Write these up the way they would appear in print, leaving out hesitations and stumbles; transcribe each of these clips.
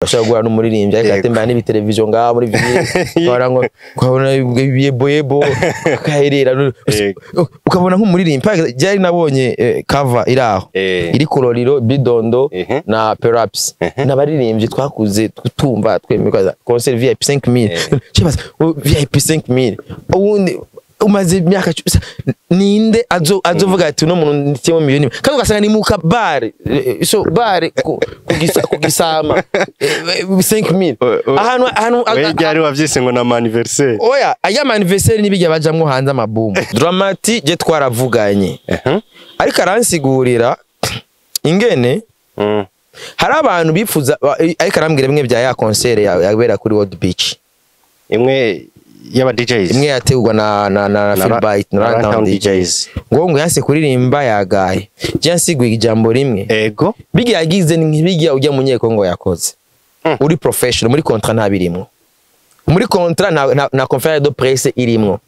bashagura n'umuririmbyi ariko atembana n'ibiteleviziyo ngaho muri video barango kwabona yebo kaherera ukabona nk'umuririmbyi byari nabonye cover iraho iri koloriro bidondo na perhaps n'abaririmbyi twakuze tutumva twemeza concert VIP 5000 chibaza VIP 5000 ubundi umaze imyaka ninde azovuga ati no muntu nditemo miliyoni kandi ugasanga ni mu kabare so bare kugisama 5000 ahantu wejari wavyise ngo na anniversaire oya aya anniversaire nibijya bajamwo hanze amabumu Dramati je twaravuganye ariko aransigurira ingene hari abantu bifuza ariko arambwira bimwe bya ya concert yabera kuri World Beach imwe yaba DJs imwe yategurwa na Philbite na DJs ngo yase kuririmba yagaye je nsiguye ijambo rimwe ego bigiye agize nkibigiye ujya mu nyeko ngo yakoze uri professional muri contrat ntabirimwo muri contrat na conférence de presse irimwo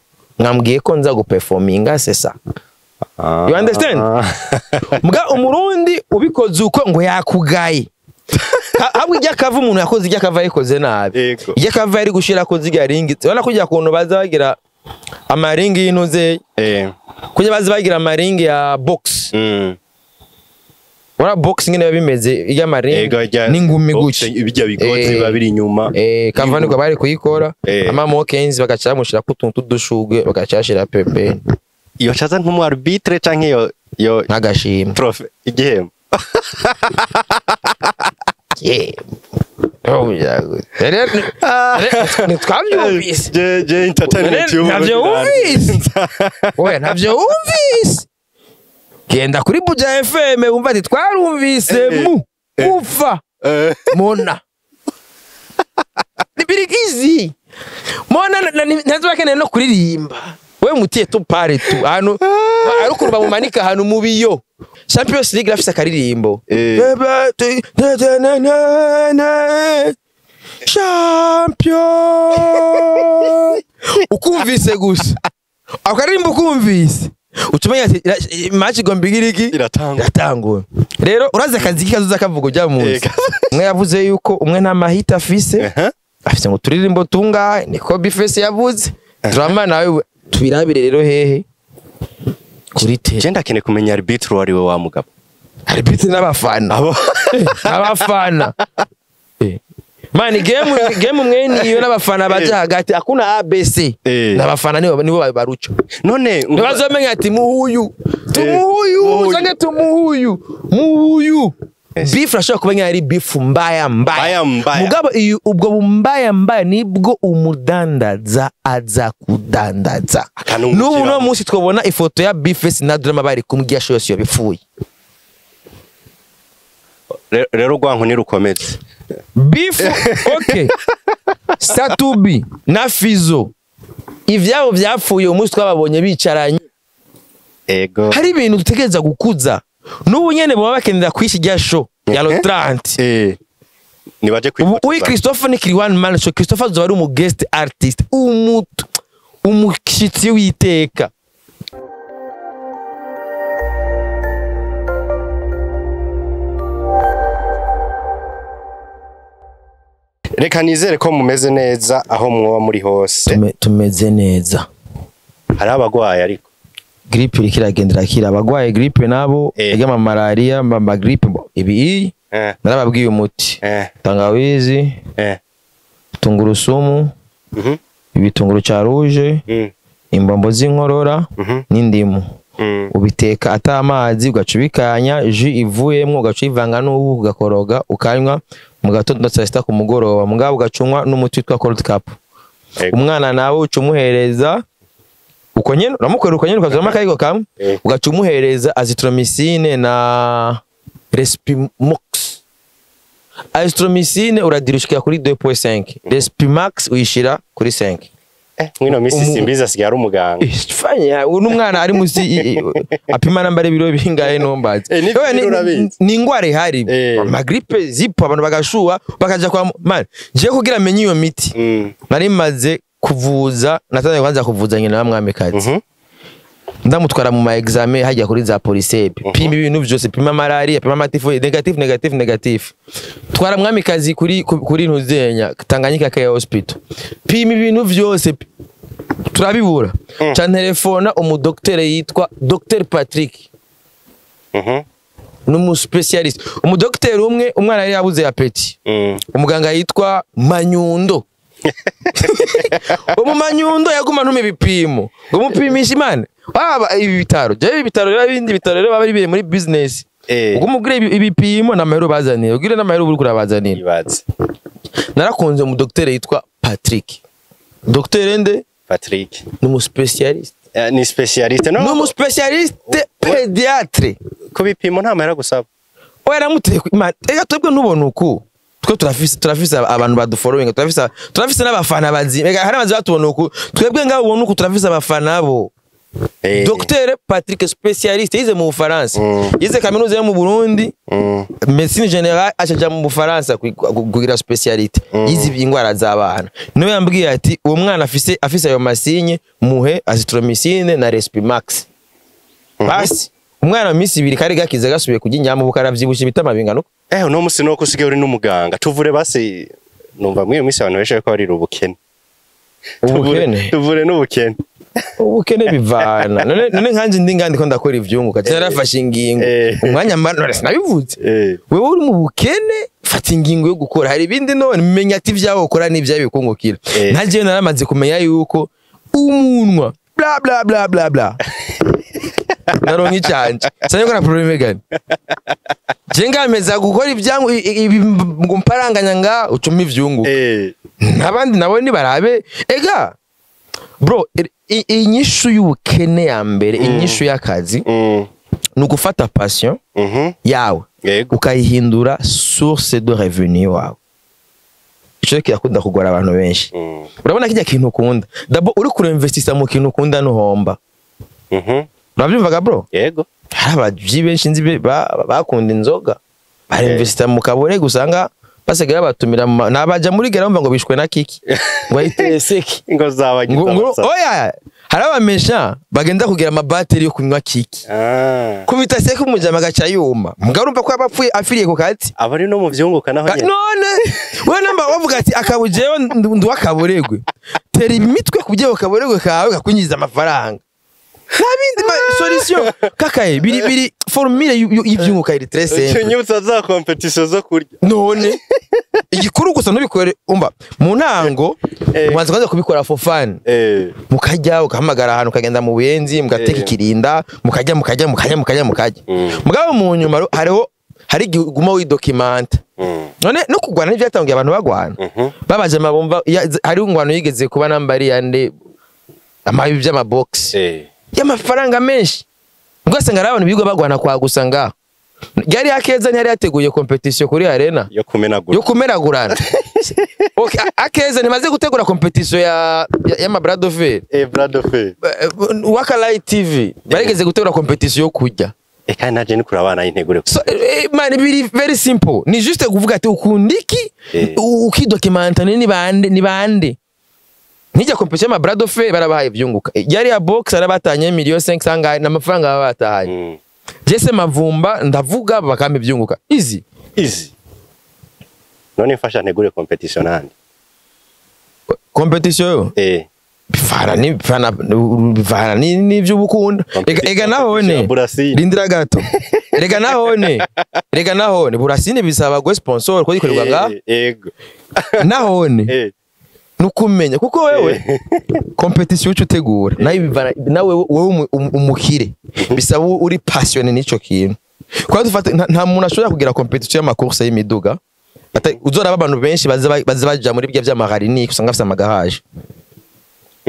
ngambwiye ko nza guperforminga c'est ça you understand mga umurundi ubikoze uko ngo yakugaye habwe ijya kava umuntu yakoze ijya kava yikoze nabi ijya kava ari gushira ko ziga ringi ubona kujya kuntu bazagira amaringi yinuze kujya bazagira amaringi ya box wala box ngene babimeze ijya amaringi n'ingumi guci ibijya bigozi babiri inyuma kava niko bari kuyikora amamo kenzi bagacamushira kutuntu tudushugwe bagacashira pepe iyo chaza nk'umu arbitre canke yo nagashimwe prof igihembo oh yago twavyumvise je entertainment yo oya navyo umvise genda kuri Buja FM umva ati twarumvise mu ufa mona nibirigizi mona ntazwakene no kuririmba we mutiye tu pare tu hano arukuruba mu manika hano mu biyo Champions League rafisa karirimbo champion ukumvise gusa akaririmbo ukumvise utumenya ati match gombigiriki iratangwa rero uraze akazi kazoza kavugo bya munsi mwe yavuze yuko umwe nta mahita afise afise ngo turirimbo tunga niko Vyose yavuze drama nawe tubirabire rero hehe kuri te genda kene kumenya arbitre wari we wa mugabo arbitre n'abafana abafana mani game mwene iyo n'abafana baje hagati akuna ABC n'abafana nibo baruca none bazomenya ati muhuyu zange tumuhuyu beef rashaka kubenya ari beef mbaya mugabo ubwo mbaya nibwo umudandaza aza kudandaza n'ubu no munsi twabona ifoto ya Vyose na drama bari kumgiya shose yo bifuye rero gwanko ni rukomeze beef okay Satubi na Fizo ivyabo byapfuye umunsi twababonye bicaranye ego hari ibintu dutegereza gukuza n'ubu nyene baba bakenera kwishijya show ya lo 30 nibaje kwibuka uyu Christopher ni kiri one man show Christopher zo ari umu guest artist umukishitsi witeka reka nizere ko mumeze neza aho mwoba muri hose tumeze neza hari abagwaye ariko grippe ikiragendera kira abagwaye grippe nabo yama malaria mama grippe ibi narababwiye umuti tangawizi tungurusumu ibitunguru cha rouge imbombo z'inkorora n'indimu ubiteka atamazi ugacubikanya jus ivuyemo ugacivanga n'ubu ugakoroga ukanywa mu gatondo saa 6 ku mugoroba mugabo ugacunywa n'umuti witwa cold cap umwana nawe ucumuhereza uko nyene uramukorera uko nyene ukazoma kayigo kamwe ugacumuhereza azithromycine na Respimax azithromycine uradirushika kuri 2.5 Respimax uyishira kuri 5 mwino misi simbizi asigara umuganga fanya n'umwana ari muzi apima nambare biro bingaye nombaze ni ingware hari ma grippe zipo abantu bagashuwa bakaja kwa man je kugira menye iyo miti nari maze kuvuza natangiye kwanza kuvuza nyina mwamekazi ndamutwara mu ma examen hajya kuri za police pima ibintu byose, pima malaria, pima amatifoid negative. Twara mwamikazi kuri ntuzenya Tanganyika Care Hospital, pima ibintu byose turabibura. Cha telefona umudoktere yitwa Dr Patrick, numu specialist, umudoktere umwe, umwana yari yabuze apeti, umuganga yitwa Manyundo. Umumanyundo yaguma ntume bipimo ngo mupimisha imana ibi bitaro rero bindi bitaro rero bari biri muri business ubwo mugire ibipimo n'amahero bazaniye ugire n'amahero uri kurabazanira. Narakunze mu docteur yitwa Patrick. Docteur ende Patrick numu specialist, ni specialist no numu specialist pediatre ko bipimo nta mahera gusaba oya namuteye ega twebwe ntubona uko twe turafise abantu badufollowing, turafise n'abafana bazi ega hari abazi batubona uko twebwe ngabo ubona uko turafise abafana bo. Dr Patrick specialist yize mu Bufaransa, yize kaminuza yo mu Burundi, médecine générale, acaja mu Bufaransa kugira speciality yize ingwara z'abana. Niwe yambwiye ati uwo mwana afise ayo masinye muhe azithromycine na respimax. Basi umwana misi 2 kari gakiza gasubiye kujya inyama bukaravyibushye bitama bingano. No musi no kusigaye uri n'umuganga tuvure basi numva mwe misi abantu beshe ko ari ubukene. Tuvure n'ubukene. Ubukene bivana none nkanje ndingandi ko ndakora ivyunguka cyarafashe ingingo umwanya mbanore sinabivuze wewe uri mu bukene fata ingingo yo gukora hari ibindi none menya ati vyawo ukora n'ivyawe bikungukira ntaje naramaze kumenya yuko umunwa bla bla bla bla bla naronki cyanje sanye ko na problem gani jenga meza gukora ivyangu ngo mparanganya nga ucuma ivyunguka nabandi nabo ni barabe ega bro inyishu y'ubukene ya mbere inyishu y'akazi nugufata passion yawe ukayihindura source de revenu wawe. Ico kirakunda kugora abantu benshi. Urabona kijya kintu ukunda dabo uri kurinvestisa mu kintu ukunda nuhomba. Urabyumvaga bro? Yego. Abavyi benshi nzi bakunda inzoga barinvestisa mu kabore gusanga basigaye batumira nabaja muri gera bumva ngo bishwe na kiki ngo iteseki ngo zabagiza oya harabamesha bagenda kugira amabateri yo kunywa kiki kubita seki umujama gacha yuma mugarumva ko abapfuye afiriye ko kati abari no mu vyunguka naho nyene none we namba bavuga ati akabujeyo ndu akaboregwe tera imitwe kubyeho kaboregwe kawe gakunyiza amafaranga nabindi solution kakaye biri formule y'ivyunguka iri très simple nyutsa za competition zo kurya none igikuru gusa nubikore umba mu ntango mwanze kwanza kubikora for fun mukajya ukahamagara ahantu kagenda mu buyenzi mugateka ikirinda mukajya mugabo mu nyuma hari guma wi document none no kugwana n'ivyatangiye abantu bagwana babaje mabumva hari ingwano yigeze kuba nambari yande amabi by'amabox y'amafaranga menshi ugasanga abantu bigo bagwana kwa gusanga yari akeza ntiyari yateguye competition kuri arena yo kumenagurana okay akeza nimaze gutegura competition ya ma Brad of Brad of Wakalight TV barigeze gutegura competition yo kujya eka naje ni kurabana y'integure so man very simple ni juste kuvuga ati ukundiki ukidocumenta ni bande nijya competition ma Brad of barabahaye ivyunguka yari ya box arabatanye $1,500,000 n'amafaranga babatanye Jese mavumba ndavuga bakame ivyunguka easy none mfasha ntegure competition handi competition bifana ni vy'ubukunda ega nahone rindira gato rega nahone burasine bisaba go sponsor ko gikorerwa nga yego nahone nukumenya kuko wewe competition utegura nawe wowe umukire bisaba uri passionné nico kintu kwa dufata nta muntu ashobora kugira competition y'amakurse y'imiduga uzora abantu benshi baza muri bya by'amagari usanga afite amagaraje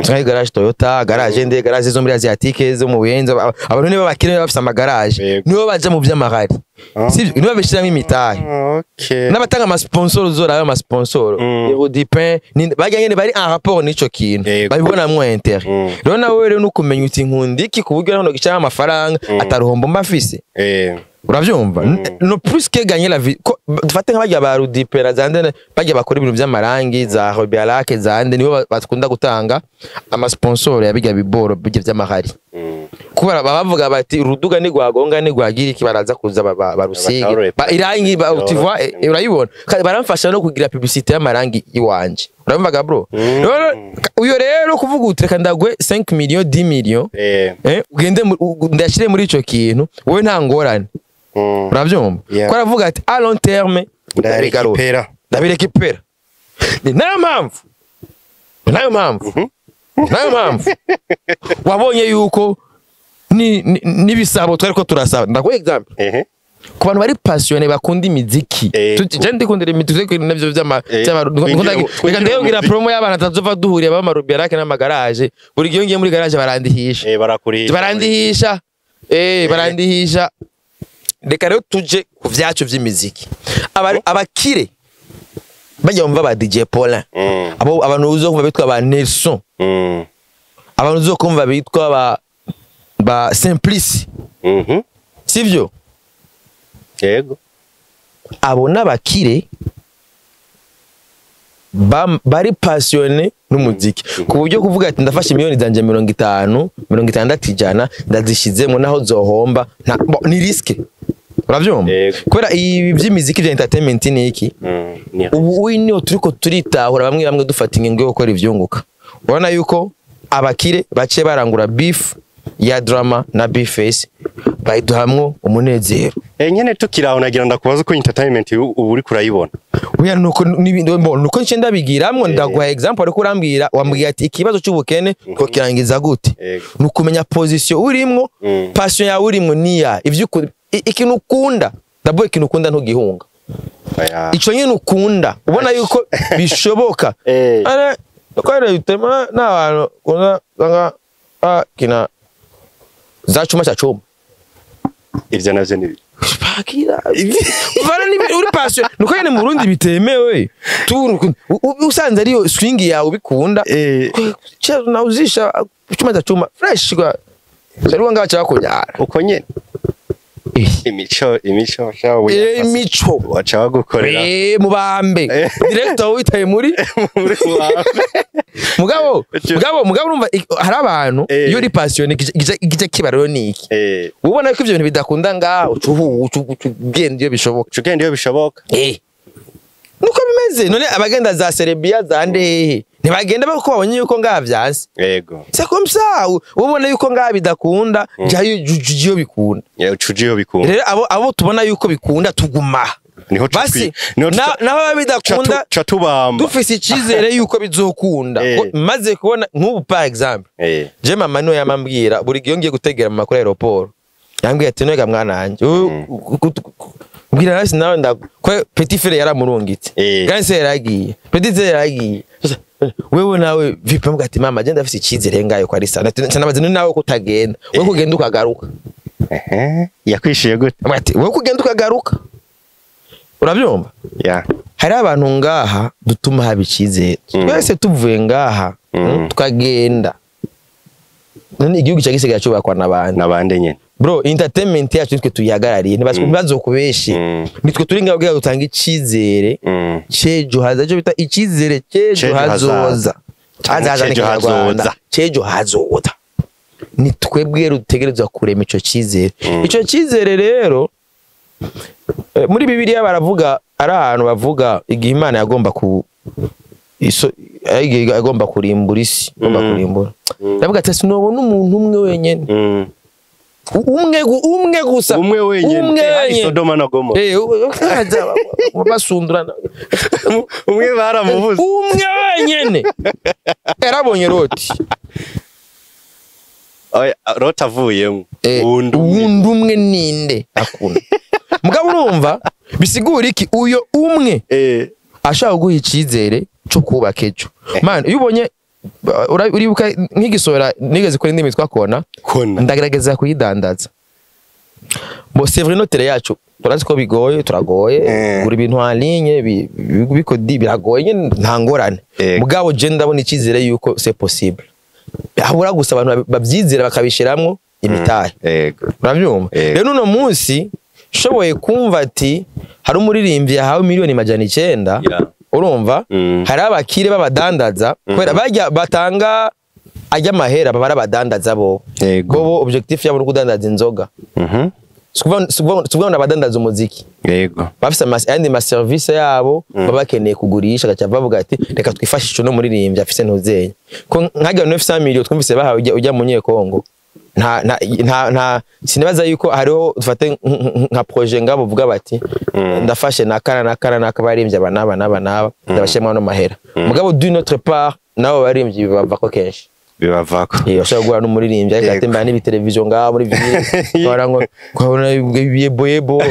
Try garage Toyota, garage ende, garage zo muri Asiatique zo mu Buyenzi, abantu niba bakire bafite amagaraje, nibo baje mu by'amagari. Sivyo, nibo bishiramo imitahe. Okay. N'abatanga ama sponsor zora ayo ama sponsor. Yego dipin, baganye bari en rapport n'ico kintu. Babibona mu intérêt. Rero nawe rero nukumenya uti nkundiki kuburyo hano gicara amafaranga ataruhombo mbafise. uravyumva no plus que gagner la vie dufate nk'abajya ba Rudipera zande bajya bakora ibintu by'amarangi za Robialake zande nibo bakunda gutanga ama sponsor yabiga biboro bijye by'amahari kubera bavuga bati Ruduga ni gwagonga ni gwagira iki baraza kuza barusige irangi tu vois urayibona baramfasha no kugira publicité y'amarangi iwanje urabumvaga bro uyo rero kuvuga utreka ndagwe 5 millions 10 millions ugende ndashire muri ico kintu wowe nta ngorane uravyumva ko aravuga ati a long terme ndabirekipera ni nayo mpamvu wabonye yuko nibisabo twariko turasaba ndakwe example ku bantu bari passionné bakunda imiziki je ndikundira imiziki navyo by'ama ndayongira promo y'abana tazova duhuriye baba Rubialake n'amagarage buri gihe ngiye muri garage barandihisha barandihisha reka rero tuje ku vyacu vy'imiziki abakire bajya bumva ba DJ Paulin abo abantu uzokumva bitwa ba Nelson abantu uzokumva bitwa ba Simplice sivyo yego abo n'abakire bari passionné n'umuziki ku buryo kuvuga ati ndafashe miliyoni zanje 50 60 ijana ndazishizemo naho zohomba ni risque uravyumva kubera ibi by'imiziki bya entertainment ni iki ubu niyo turiko turitahura bamwe dufata ingingo yo gukora ivyunguka ubona yuko abakire bace barangura beef ya drama na Vyose bayiduhamwo umunezero nyene tukiraho nagira ndakubaza ko entertainment ubu uri kurayibona uya nuko nce ndabigiramwo ndagwa example ariko urambwira wambwiye ati ikibazo cy'ubukene ko kirangiza gute nukumenya position urimwo passion ya urimwo niya ivyo ikintu ukunda ndabwo ikintu ukunda ntugihunga ico nyene ukunda ubona yuko bishoboka ara kwere utema n'abantu kunga kina zacuma cyacuma ivyo navyo ni bakira vara ni uri passion nuko yene mu Burundi bitemewe usanze ariyo swing yawe ubikunda cyo nawuzisha cyuma cyacuma fresh kwa cyarwa ngacha kunyara uko nyene imico shawe imico wacha gukorera mubambe director witaye muri mugabo urumva hari abantu iyo uri passion gije kibariro niki ubona ko ivyo bintu bidakunda ngaho ugende iyo bishoboka nuko bimeze none abagenda za Serbia zande ntibagenda bako babonye yuko ngaha vyanse yego c'est comme ça ubona yuko ngaha bidakunda jayo jujiyo bikunda ucujiyo bikunda rero abo tubona yuko bikunda tuguma basi naho bidakunda catubamba dufise ikizere yuko bizokunda maze kubona nk'ubu par exemple je mama no yamambwira buri gihe ngiye gutegera mu makuru aeroport yambwiye ati noga mwana wanje mbwira nasi nawe ndakwe petit frère yaramurungitse ganse yaragiye petit frère yaragiye wewe nawe vipi mbwa ati mama je ndafise ikizere ngayo kwa risana cyanabaze nawe kutagenda wewe kugenda ukagaruka yakwishiye gute ati wewe kugenda ukagaruka urabyumva hari abantu ngaha dutuma haba ikizere twese tuvuye ngaha tukagenda none igihugu cyagisigaye cyubakwa nabande nyene bro entertainment yacu nitwe tuyihagarariye ntibazo kubeshi nitwe turi ngaho bwa gutanga ikizere cejo haza cyo bita ikizere cejo hazoza cejo hazoza nitwebwe rutegerezwa kurema ico kizere ico kizere rero muri Bibiliya baravuga ari ahantu bavuga igihe Imana yagomba agomba kurimbura isi kurimbura ndavuga ati sinobona umuntu umwe wenyene umwe gusa umwe wenyene Sodoma na Gomora basundurana umwe baramuvuze umwe wenyene yarabonye Loti Loti avuyemo undi umwe ninde akunda mugabo urumva bisigura iki uyo umwe ashaka guha ikizere cyo kubaka ejo man iyo ubonye uribuka nk'igisora nigeze kuri ndimi twakona ndagerageza kuyidandaza bo c'est vrai notere yacu turazi ko bigoye turagoye gura ibintu en ligne biko biragoye nta ngorane mugabo je ndabona ikizere yuko c'est possible habura gusa abantu babyizera bakabishiramwo imitahe urabyumva rero no munsi shoboye kumva ati hari umuririmbyi yahawe miliyoni majana 9 urumva hari abakire babadandaza kwera bajya batanga ajya mahera babara badandaza bo objectif yabo kudandaza inzoga Souvent abadandaza umuziki yego bafise ma service yabo babakeneye kugurisha gacha bavuga ati reka twifashishe no muririmbyi afise ntuzeye ko nkaga 900 million twumvise bahawe ujya munyekongo nta sinibaza yuko hariho dufate nka projet ngabo vuga bati ndafashe nakana baririmbyi abanaba ndabashemwa no mahera mugabo d'une autre part nabo baririmbyi bava ko kenshi bibavako ashobora guhura n'umuririmbyi ariko atemba n'ibi television ngaho muri video ukabona yebo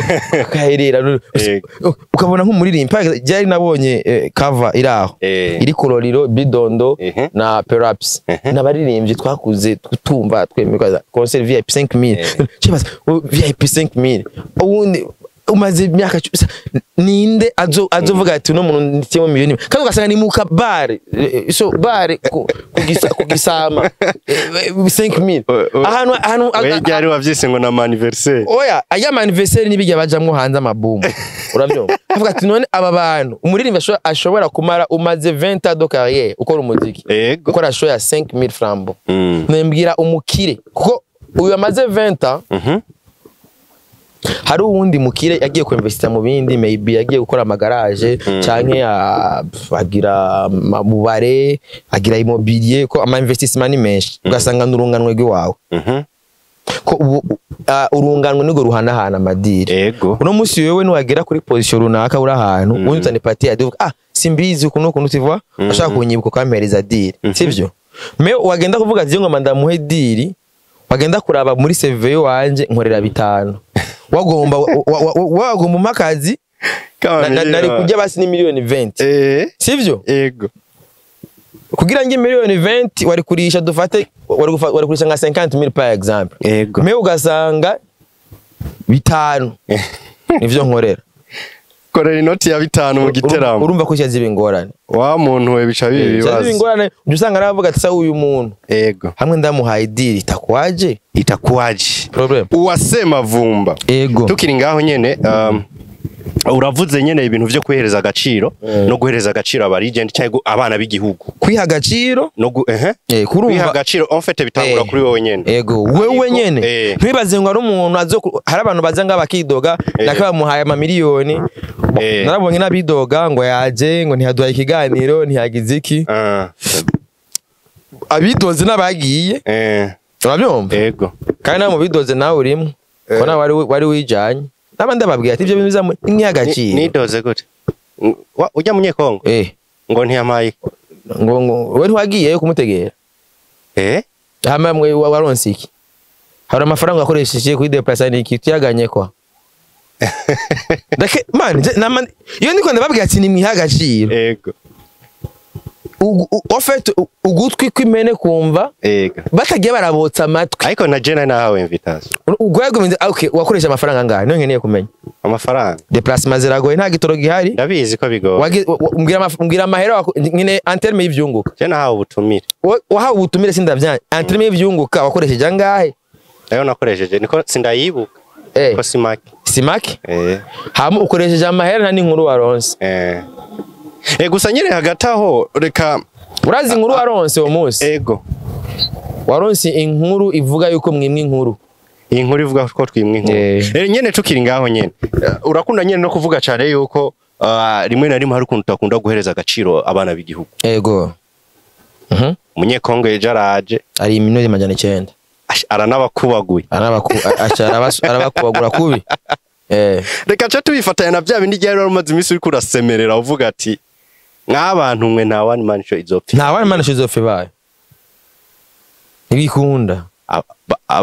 akaherera ukabona nk'umuririmbyi byari nabonye cover iraho iri koloriro bidondo na perhaps n'abaririmbyi twakuze tutumva twemeka concert VIP 5000 chibaza VIP 5000 ubundi umaze imyaka ninde azovuga ati no muntu nditemo miliyoni kandi ugasanga ni mu kabare so bare kugisama 5000 ahantu wejari wavyise ngo na anniversaire oya aya anniversaire nibijya bajamwo hanze amabumu uravyumva avuga ati none aba bantu umuririmbi ashobora kumara umaze 20 ans de carrière ukora umuziki ukora show ya 5000 francs nembwira umukire kuko uyu amaze 20 ans hari uwundi mukire yagiye kwinvesta mu bindi maybe yagiye gukora amagaraje canke agira mubare agira immobilier ko ama investissement ni menshi ugasanga n'urunganwe rwawe ko urunganwe nigo ruhanahana amadiri uno musi wewe niwagera kuri position runaka uri ahantu unzane parti ya simbizi ukuntu utivwa ashaka kunyibuka kampereza diri sivyo me wagenda kuvuga ati ngo mandamuhe diri wagenda kuraba muri CV wanje nkorera 5 wagomba umakazi nari kujya basi ni miliyoni 20 sivyo yego kugira ngi miliyoni 20 wari kurisha dufate wari kurisha nka 50000 par exemple yego me ugasanga 5 nivyo nkorera korera inoti ya 5 mu giteramo urumva ko cyaziba ingorane wa muntu we bica bibaza cyaziba ingorane usanga aravuga ati sa uyu muntu yego hamwe ndamuhaye deal itakwaje problem uwasema vumba yego tukiri ngaho nyene uravuze nyene ibintu vyo kwihereza agaciro no guhereza agaciro aba legend cyangwa abana b'igihugu kwiha agaciro no kwiha agaciro en fait bitangura kuri wowe nyene yego wewe nyene ntibaze ngo ari umuntu hari abantu baza ngabakidoga nakabamuhaye ama miliyoni narabonye nabidoga ngo yaje ngo ntihaduhaye ikiganiro ntihagize iki abidoze nabagiye urabyumva yego kandi na mu bidoze nawe urimo ko na wari wijanye nabandi babwiye ati ibyo bintu biza ni agaciro nidoze gute ujya munyekongo ngo ntiyamaye ngo we ntiwagiye kumutegera hamwe waronse iki hari amafaranga akoresheje kuri deplacer ni iki tuyaganye kwa dake man iyo ndiko ndababwiye ati ni mwihagaciro yego ofete ugutwi kwimene kumva batagiye barabotsa amatwi ariko na jena nahawe invitation ugwego okay wakoresha amafaranga ngahe no nkeneye kumenya amafaranga déplacement ziragoye nta gitoro gihari ndabizi ko bigo mbwira amahera nkine en terme y'ivyunguka jena nahawe ubutumire wahawe ubutumire sindavyanye en terme y'ivyunguka wakoresheje angahe ayo nakoresheje niko sindayibuka ko simaki hama ukoresheje amahera nta n'inkuru waronse gusa nyine hagati aho reka urazi inkuru waronse uwo munsi ego waronse inkuru ivuga yuko mwimwe inkuru ivuga ko twimwe inkuru nyene tukiri ngaho nyene urakunda nyene no kuvuga cyane yuko rimwe na rimwe hari ukuntu utakunda guhereza agaciro abana b'igihugu ego umunyekongo yaraje ari iminori majana 9 aranabakubaguye arabakubagura kubi reka cyo tubifatanya na bya bindi ryari rumaze imisi uri kurasemerera uvuga ati nk'abantu mwe nta one man show izopfa nta one man show izopfa baye ibikunda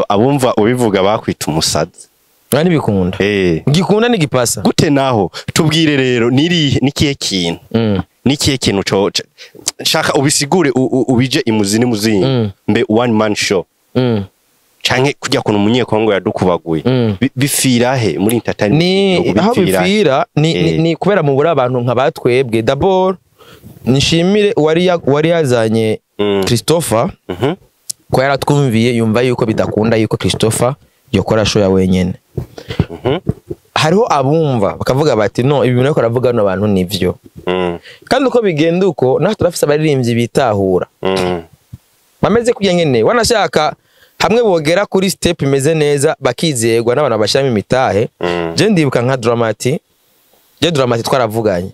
abumva ubivuga bakwita umusazi nani bikunda ngikunda nigipasa gute naho tubwire rero nikiye kintu nikiye kintu cyo shaka ubisigure ubije imuzi n'umuzinyi mbe one man show canke kujya kuno munyekongo yadukubaguye bifira he muri entertainment ni aho bifira ni kubera mu bura abantu nkabatwebwe d'abord nishimire wari yazanye Christopher ko yaratwumviye yumva yuko bidakunda yuko Christopher yokora show ya wenyene hariho abumva bakavuga bati no ibi bintu baravuga no abantu nivyo kandi uko bigenda uko naho turafise abaririmbyi bitahura bameze kujya nyene wanashaka hamwe bogera kuri step imeze neza bakizegwa n'abantu bashami imitahe je ndibuka nka Dramati je Dramati twaravuganye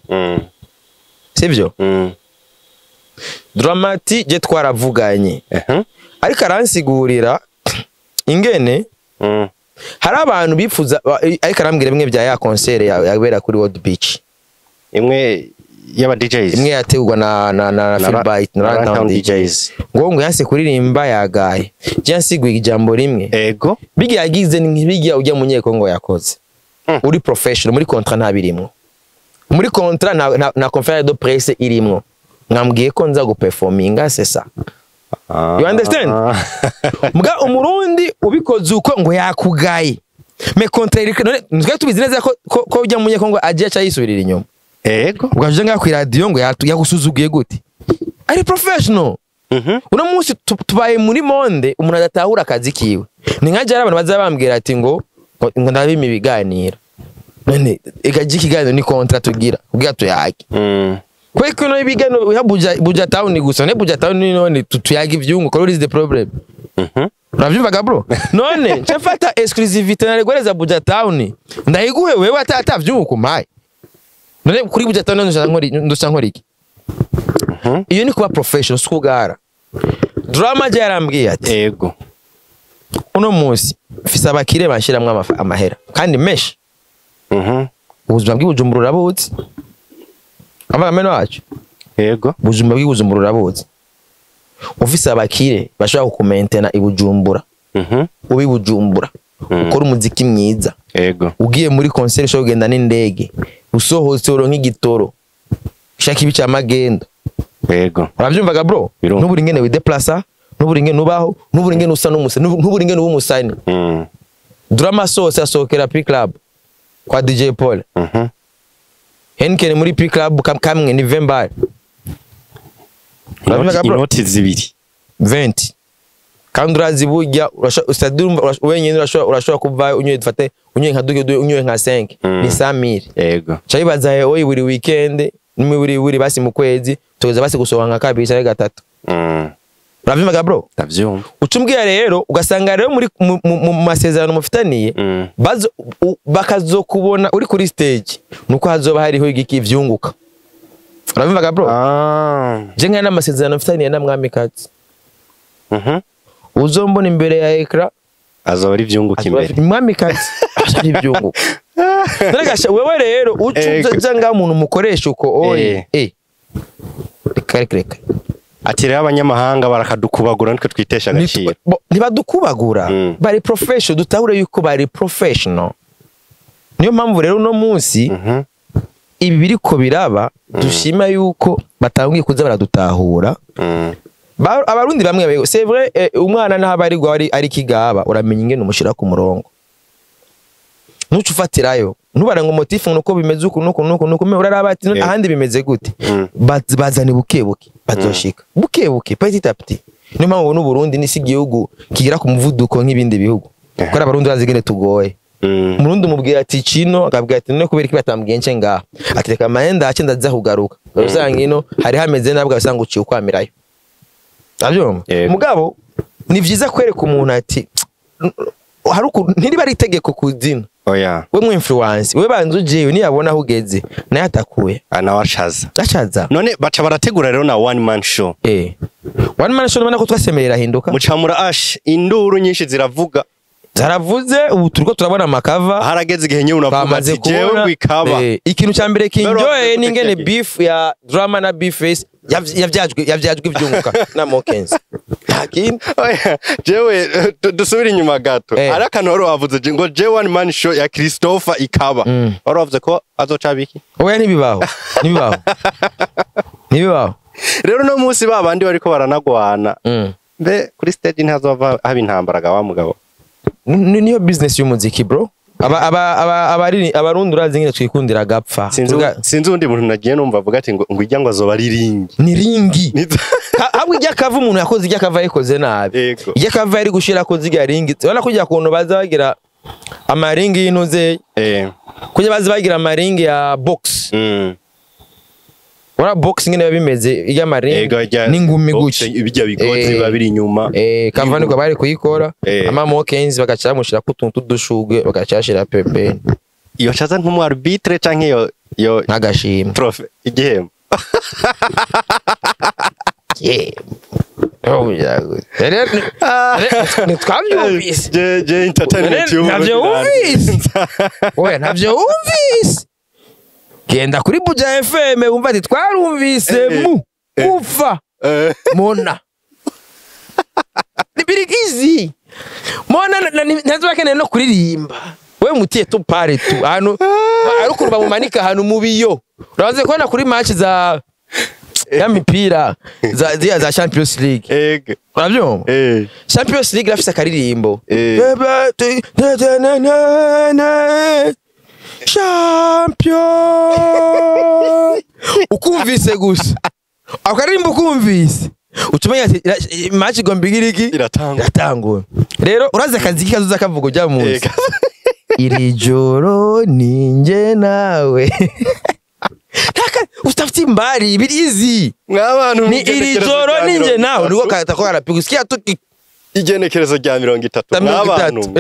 sivyo Dramati je twaravuganye ariko aransigurira ingene hari abantu bifuza ariko arambwira bimwe bya ya concert yabera kuri World Beach imwe yaba DJs imwe yategurwa na Philbite na Random DJs ngo yanse kuririmba yagaye je nsiguye ijambo rimwe ego bigi yagize nkibigiya ujya mu nyeko ngo yakoze uri professional muri contrat ntabirimwo muri contrat na conférence de presse irimwo ngambwiye ko nza guperforminga c'est ça you understand muga umurundi ubikoze uko ngo yakugaye me contraire nzwe tubizi neza ko ujya mu nyeko ngo aje acha yisubirira inyuma ego ugaje nga ku radio ngo yagusuzuguye gute ari professional uno munsi tubaye muri monde umuntu adatahura akazi kiwe ni nkaje abantu bazabambwira ati ngo ndabima ibiganiro none egaje ikiganiro ni contract tugira kugira tuyage kweko no ibiganiro yabuja town gusa ne buja town none tuyage ivyungu ko is the problem uravyumvaga bro none nshafata exclusivity na regoreza buja town ndayiguhe wewe atatavyungu kumaye none kuri buja town ndoshankora iki iyo ni kuba professional skugara drama je yarambwiye ati ego uno munsi fisa abakire bashiramwe amahera kandi mesh ubuzima bw'Ibujumbura urabuzi amagameno wacu ego ubuzima bw'Ibujumbura urabuzi ufise abakire bashaka kukumentena Ibujumbura ubi Bujumbura ukora umuziki mwiza ego ugiye muri concert sho genda n'indege usohotse uronka igitoro shaka ibica magendo ego uravyumvaga bro nuburi ngene wideplacer nuburi ngene ubaho nuburi ngene usa n'umusa nuburi ngene ubumusani drama sose asokera P Club kwa DJ Paul Henken muri P Club kamwe ni Vembar inoti zibiri 20 kandi uraziburya urashobora wenyine urashobora kuva unyoye dufate unyoye nka duke unyoye nka 5 ni 5000 yego cyayibaza oyi buri weekend ni buri basi mu kwezi tugeza basi gusohoka nka kabiri cyangwa gatatu uravyumvaga bro ndavyumva ucumbwiye rero ugasanga rero muri mu masezerano mufitaniye bakazokubona uri kuri stage nuko hazoba hariho igiki vyunguka uravyumvaga bro je ngana amasezerano mufitaniye na mwamikazi uzombona imbere ya ekra azoba ari vyunguka imbere mwamikazi ashari vyunguka naragasha wewe rero ucuza nga umuntu mukoresha uko oye reka ati rero abanyamahanga barakadukubagura nitwe twitesha agaciro ntibadukubagura bari professional dutahure yuko bari professional niyo mpamvu rero no munsi ibi biriko biraba dushima yuko batangiye kuza baradutahura abarundi bamwe c'est vrai umwana naho ari gwa ari kigaba uramenya ingene umushira ku murongo nucufatirayo ntubara ngo motif nuko bimeze uko uraraba ati ahandi bimeze gute bazane bukebuke bazoshika bukebuke petit à petit niyo mpamvu n'u Burundi n'isi gihugu kigira ku muvuduko nk'ibindi bihugu ko abarundi bazigene tugoye umurundi umubwira ati cino akabwira ati no kubera iki batambwiye nce ngaha ati reka mahenda ace ndaza kugaruka usanga ino hari hameze nabwo usanga uciye ukwamirayo avyumva mugabo ni vyiza kwereka umuntu ati hari ntiri bari itegeko kuzina oya we mu influence we banzu jewe ni abona hugeze naye atakuye acaza none baca barategura rero na one man show one man show nabona ko twasemerera hinduka mucamura ash induru nyinshi ziravuga zaravuze ubu turiko turabona makava harageze igihe nyewe unavuga ati jewe wikaba ikintu cyambere kinjoye n'ingene beef ya drama na beef face yavyajwe ivyunguka na Mokenzi hakini jewe dusubira inyuma gato ari akantu wari wavuze ngo je one man show ya Christopher ikaba wari wavuze ko azoca biki oya nibibaho rero no munsi babandi bariko baranagwana mbe kuri stage ntazova haba intambaraga wa mugabo niyo business y'umuziki bro abarundi urazi ngene twikundira gapfa sinzi undi muntu nagiye numva avuga ati ngo ijya ngo azoba ari ringi ni ringi habwo ijya kava umuntu yakoze ijya kava yakoze nabi ijya kava yari gushira ko ziga ringi ubona ko ijya kuntu baza bagira amaringi y'intuze kujya bazi bagira amaringi ya box ora box ngene bimeze iya maringi n'ingumi guci ibijya bigoti babiri inyuma kavani ko bari kuyikora ama mokenzi bagacamushira kutuntu tudushugwe bagacashira pembeni iyo chaza nk'umu arbitre canke yo ntagashima profe igihembo oh yago twabyumvise je entertainment yo navyo umvise genda kuri Buja FM wumva ati twarumvise ufa mona nibirigizi mona ntazobakene no kuririmba we mutiye to pare tu hano ariko bamumanika hano mubiyo urabaze kubona kuri match za ya mipira za Champions League urabyumva Champions League rafise akaririmbo champion ukumvise gusa akaririmbo ukumvise utumenya ati match gombigiriki iratangwa rero uraze akazi kazuza kavugo jya munsi iri joro ninje nawe taka ustafiti mbari birizi mwabantu ni iri joro ninje nawe niko katako arapiga usikia tuki igenekerezo rya 30 mwabantu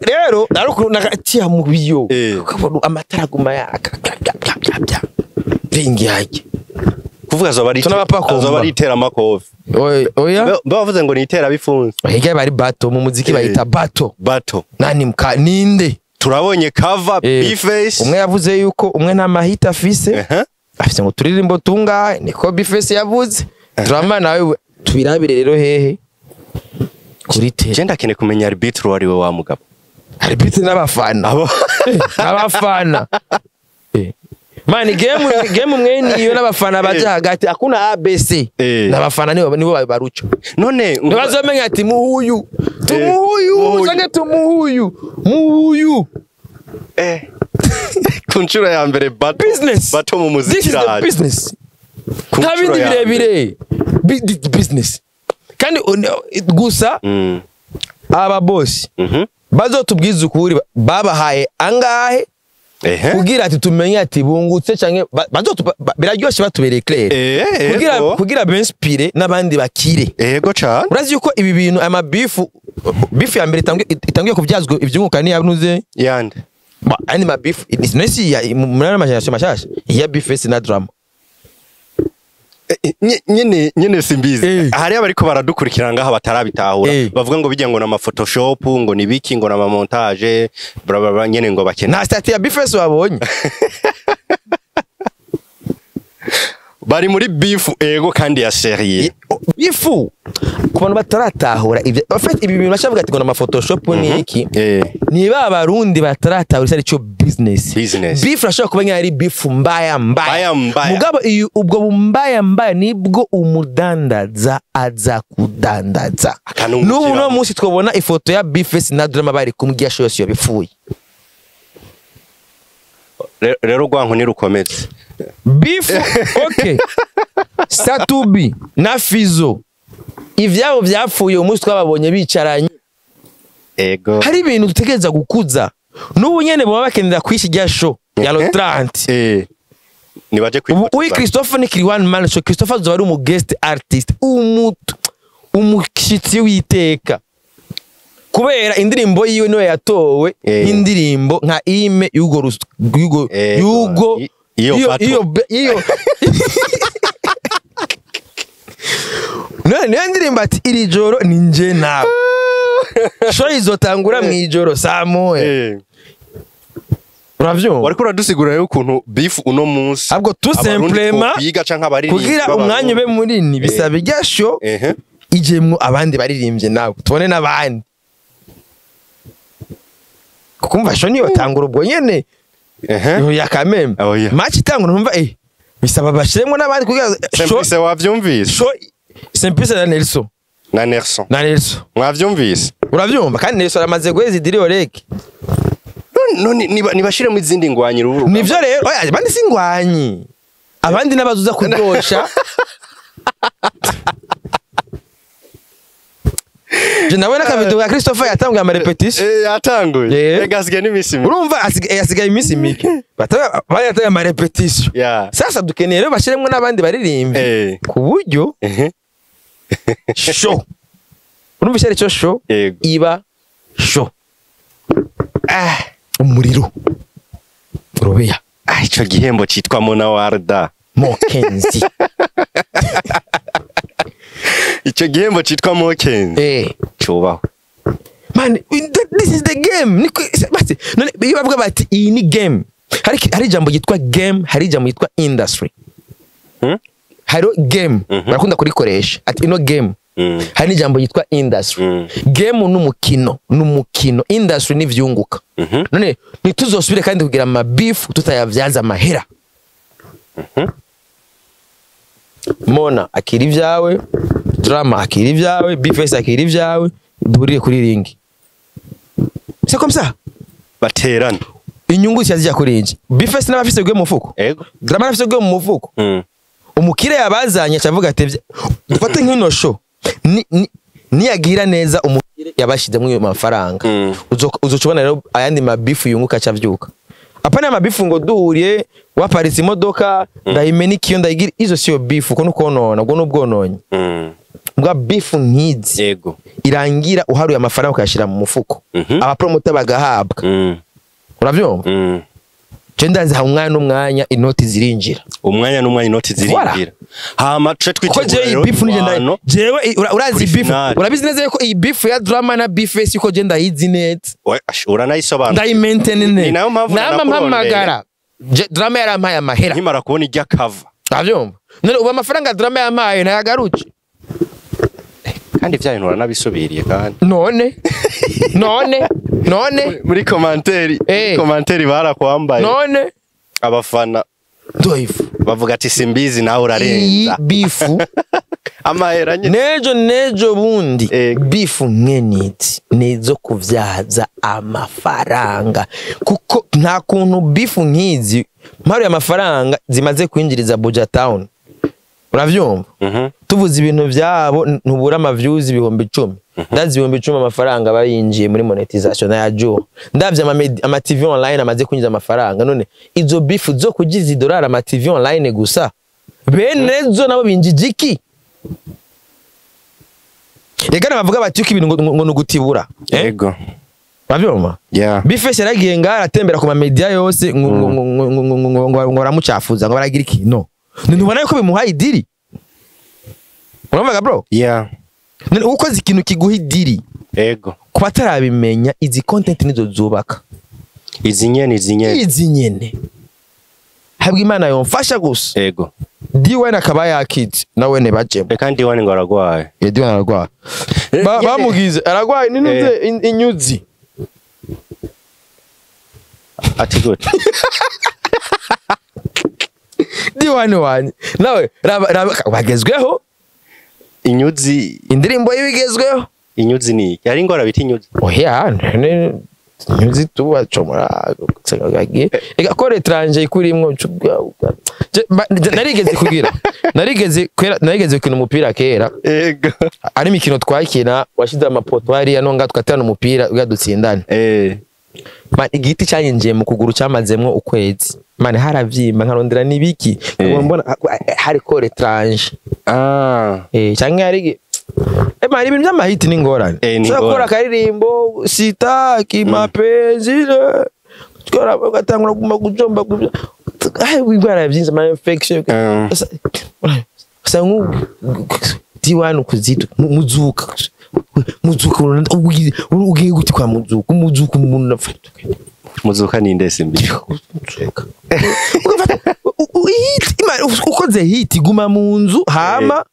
rero ariko nakatia mu biyo ukabona amatara guma yaka ringi yake kuvuga azoba ritera amakofi oya bavuze ngo nitera bifunze hege bari bato mu muziki bayita bato nani mka ninde turabonye cover Vyose umwe yavuze yuko umwe nta mahita afise afise ngo turirimbo tunga niko Vyose yavuze drama nawe tubirabire rero hehe kuri te genda kene kumenya arbitre wari we wa mugabo arbitre n'abafana mani game mwene iyo n'abafana baje hagati akuna ABC n'abafana nibo baruca none ntibazomenya ati muhuyu zange tumuhuyu kunchura ya mbere bato mu muziki raje business ntabindi birebire business kandi gusa aba boss bazotubwiza ukuri babahaye angahe kugira ati tumenye ati bungutse canke biraryoshe batubereye clair kugira benspire nabandi bakire yego cyane urazi yuko ibi bintu ama beef ya mbere itangiye kuvyazwa ivyunguka ni yanuze yande ani ma beef nesi ya murana majana mashasha ya Vyose na drama nyene simbizi hari abariko baradukurikira ngaha batarabitahura bavuga ngo bijya ngo na photoshop ngo ni biki ngo na montage bla nyene ngo bakena na stat ya Vyose wabonye bari muri beef ego kandi ya serie beef ku bantu bataratahura en fait ibi bintu bashavuga ati ngo na photoshop ni iki ni barundi bataratahura ari cyo business beef rashaka kubanya ari beef mbaya mugabo ubwo mbaya nibwo umudandaza aza kudandaza n'ubu no munsi twabona ifoto ya Vyose na drama bari kumgiya shose yo bifuye rero gwanko ni rukomeze beef okay Satubi na Fizo ivyabo vyapfuye umunsi twababonye bicaranye ego hari ibintu dutegereza gukuza n'ubu nyene baba bakenera kwishijya show ya lo 30 nibaje uyu Christophe ni kiri one man show. Christophe azaba ari umu guest artist umushitsi witeka kubera indirimbo yiwe niwe yatowe indirimbo nka ime yugo iyo none ndirimba ati iri joro ninje nawe show izotangura mu ijoro saa moya uravyo wariko uradusigurira ukuntu beef uno munsi abwo tout simplement kugira umwanya ube munini bisaba iryasho ijemwo abandi baririmbye nawe tubone nabandi kukumva sho niyo tangura ubwo nyene yo yakameme match tangura numva bisaba bashiremwo nabandi kugira Simbizi wavyumvise sho Simbizi na Nelson mwavyumvise uravyumva kandi Nelson aramaze gwezi diri oreke none nibashire mu izindi ngwanyi ruburu nivyo rero oya bandi singwanyi abandi nabazuza kudosha je nabona akabido ya Christopher yatanguye ama repetition yatanguye egasigaye n'imisi mike urumva asigaye imisi mike bayataye ama repetition sasa dukeneye rero bashiremwe n'abandi baririmbe ku buryo show urumva cyari cyo show iba show umuriro urobeya ico gihembo citwa Mona WALDA Mokenzi ico gihembo citwa Mokenzi cubaho man this is the game niko bati none bavuga bati iyi ni game hari jambo yitwa game hari jambo yitwa industry hari game barakunda kurikoresha ati ino game hari ni jambo yitwa industry game n'umukino industry ni vyunguka none nituzosubire kandi kugira ama beef tutayavyaza amahera Mona akiri vyawe drama akiri vyawe Vyose akiri vyawe duhuriye kuri ringi c'est comme ça baterana inyungu cyazija kuri inji Vyose n'abafise gwe mu mufuko drama n'abafise gwe mu mufuko umukire yabazanye cavuga ati dufate nk'ino show ni yagira neza umukire yabashize mu mafaranga uzocubona rero ayandi mabifu yunguka cavyuka apana mabifu ngo duhuriye waparitse imodoka ndayimeni kiyo ndayigira izo siyo bifu ko nukonona ubwo nubwononye mbwa bifu nkizi irangira uharuye amafaranga ukayashira mu mufuko aba promoter bagahabwa uravyumva Chendanze umwanya inoti zirinjira umwanya inoti zirinjira hama twe twitegura bifu nije jewe urazi bifu urabizi neza ko iyi bifu ya drama na Vyose ko genda yizi net uranayisobanura ndayi maintain ne namamagara drama yarampaye amahera nkimara kubona ijya cover avyumva none uba amafaranga drama yamaye nayagaruke kandi vyayinura nabisubiriye kandi none muri commentaire barakwambaye none abafana doifu bavuga ati simbizi nawe urarenza bifu amahera nejo bundi bifu nkeniti nezo kuvyaza amafaranga kuko nta kuntu bifu nkizi mparu ya amafaranga zimaze kwinjiriza Buja Town uravyumva tuvuze ibintu byabo ntubura ama views ibihumbi 10 ndazi ibihumbi 10 amafaranga bayinjiye muri monetization ya Joe ndavye ama TV online amaze kwinjiza amafaranga none izo beef zo kugiza $1 ama TV online gusa benezo nabo binjijiki yegana bavuga bati uko ibintu ngo nugutibura yego bavyoma Vyose yaragiye ngara atembera ku ma media yose ngo baramucafuza ngo baragira iki no ntubona yuko bimuhaye idiri urumva bro none ukoze ikintu kiguha idiri kuba atarabimenya izi content nizo zubaka izi nyene habwa Imana yomfasha gusa D1 akaba yakitse nawe ne bajemo kandi D1 ngo aragwaye D1 aragwaye bamugize aragwaye ninuze inyuzi ati gute D1 wanye nawe bagezweho inyuzi indirimbo y'ibigezweho inyuzi ni yari ngora biti inyuzi inyuzi tuba chomora tsagagiye kore tranje ikurimwo narigeze kwina umupira kera ari mikino twakina washize amapoto hari yanonga tukatana umupira ugadutsindana man igiti cyanyinjiye mu kuguru cyamazemwo ukwezi man haravyimba nkarondera nibiki mbona hari kore tranje cyangwa yari mari ibintu by'amahiti n'ingorane zakora karirimbo sitaki mapenzi twara bagatangura kugomba wibara byinze ama infection sangu D1 kuzitu muzuka ugiye guti kwa muzuka umuntu nafata muzuka ni ndese mbi ukoze hit guma mu nzu hama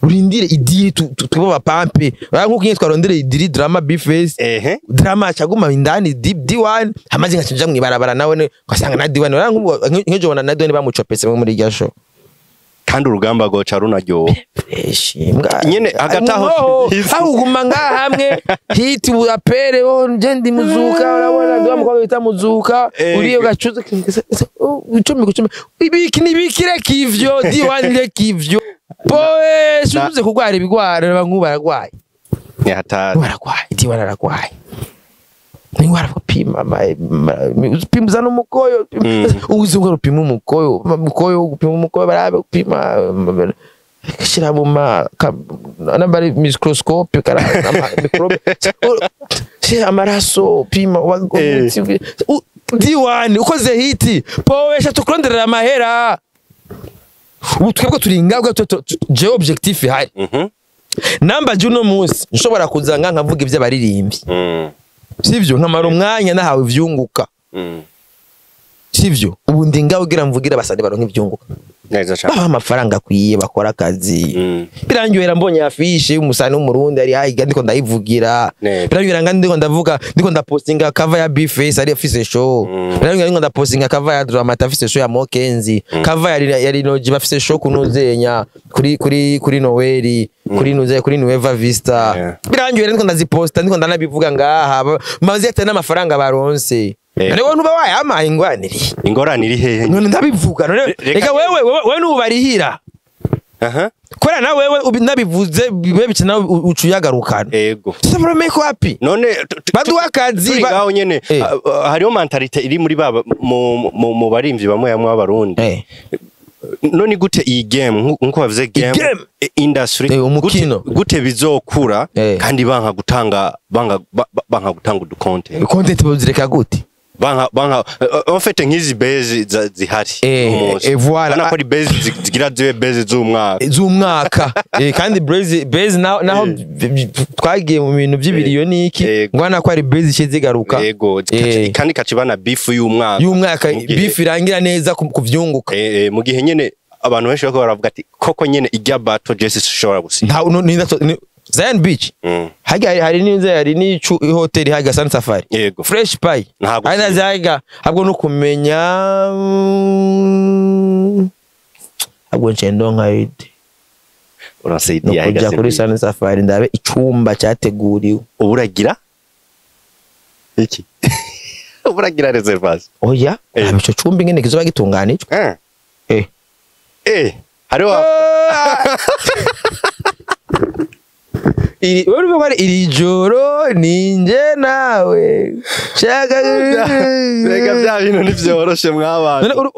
urindire idiri tuba pampe nkuko nyitwa rondere idiri drama Vyose drama cyaguma indani D1 hamaze nkacinja mwibarabara nawe kwasanga na D1 nkejo bona na D1 bamucopese muri iryo show kandi urugamba goca runaryo shimbwa nyene hagataho ahuguma ngaha hamwe hit urapere nje ndi muzuka urabona ndo amukwa bita muzuka uriyo gacuze ucumi ibiki nibikire kivyo D1 le kivyo boe suze kugwara ibigwara bankuba aragwaye ni hatari waragwaye iti wararagwaye ni warapima pima zana umukoyo uzunga rupima umukoyo gupima umukoyo barabe gupima kashira mu nambari microscope kara microbe amaraso pima diwani ukoze hiti powesha tukuronderera amahera ubu twebwe turingabwa je objectif hari namba juno munsi nshobora kuzanga nkavuga ivyo baririmbyi sivyo nkamara umwanya nahawe ivyunguka sivyo ubu ndingawe gira mvugira basande baronka ivyunguka neza cyane baba amafaranga kwiye bakora akazi birangiwera mbonye afishe umusani w'umurundi ari hayi ndiko ndayivugira birangiwera ngandi ndiko ndavuga ndiko ndapostinga cover ya Vyose ari office show birangiwera ndiko ndapostinga cover ya drama office show ya Mokenzi cover ya Rinoji office show kunuzenya kuri Noeli kuri nuze kuri Nueva Vista birangiwera ndiko ndaziposta ndiko ndanabivuga ngaha maze yate n'amafaranga baronse None nuba wayama ingorane iri hehe none ndabivuga none reka wewe nubarihira kora na wewe nabivuze bibe bicana ucuyagarukana yego sabura make happy none baduha akazi ngaho nyene hariyo mentalite iri muri baba mu barimvyi bamwe yamwe b'abarundi none gute iyi game nkuko bavuze game industry umukino gute bizokura kandi banka gutanga content bazireka gute banga ofete nkizi base zihari voilà ana kuri base zigira zibe base z'umwaka kandi base naho twagiye mu bintu by'ibiriyoni iki ngwana ko ari base shizigaruka yego kandi kacibana beef y'umwaka beef irangira neza kuvyunguka mu gihe nyene abantu benshi bako baravuga ati koko nyene ijya battle Jesus shobora gusiga Zion Beach hari n'inze hari n'icu hotel haga Sun Safari fresh pie ana zaga abwo no kumenya abwo ncendo nkayide urasaidia haga kuri Sun Safari ndabe icumba cyateguriwe uburagira iki uburagira reservation oya abico cumba ingene kizoba gitunganijwe hariho iri joro ninje nawe shaka rega bya bintu nivyoroshe mw'abantu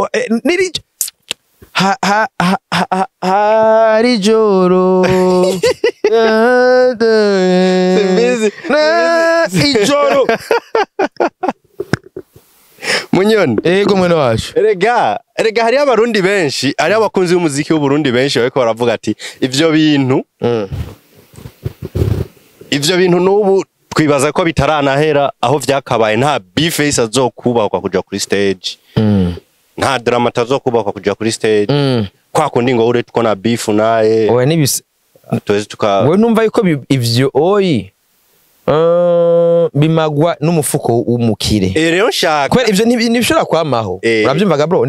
hari joro Simbizi ijoro munyoni ego mwene wacu rega hari abarundi benshi ari abakunzi b'umuziki w'Uburundi benshi bariko baravuga ati ivyo bintu n'ubu twibaza ko bitaranahera aho vyakabaye nta Vyose azokubakwa kuja kuri stage nta drama tazokubakwa kuja kuri stage kwa kundi ngo ure tuko na beef naye oya nibise tweze we numva yuko ivyo oyi bimagwa n'umufuko w'umukire rero nshaka kwera ivyo ntibishobora kwamaho urabyumvaga bro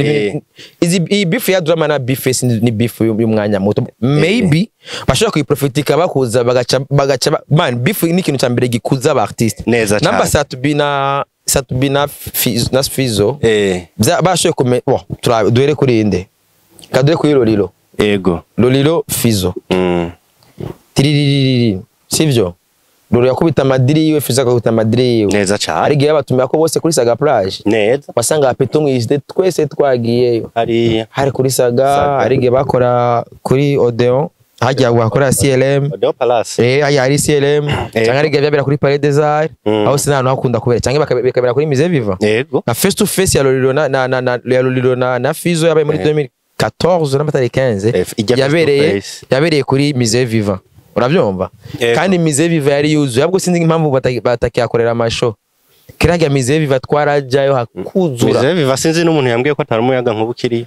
izi beef ya drama na Vyose ni beef y'umwanya muto maybe bashobora kuyiprofitika bakuza bagaca man beef ni ikintu cyambere gikuza aba artiste neza cyane namba satubina Fizo bashoye kume duhere kuri inde kadure kuri Lolilo ego Lolilo Fizo tiririri sivyo Lolo yakubita madiri yiwe Fizo akubita madiri yiwe neza cyane ari giye batumira ko bose kuri Saga plage neza basanga apeto mwizide twese twagiyeyo hari kuri Saga ari giye bakora kuri Odeon hajya wakora CLM Odeon Palace hari CLM cyangwa ari giye byabera kuri Palais des Arts aho sinano hakunda kubera cyangwa bakabera kuri Musée Vivant yego na face to face ya Lolilo na Fizo yabaye muri 2014 n'amatari 15 yabereye kuri Musée Vivant uravyumva kandi Musée Vivant yari yuzuye abwo sinzi impamvu batakiyakorera amasho kiraga Musée Vivant twarajayo hakuzura Musée Vivant sinzi n'umuntu yambwiye ko ataramuyaga nk'ubukiri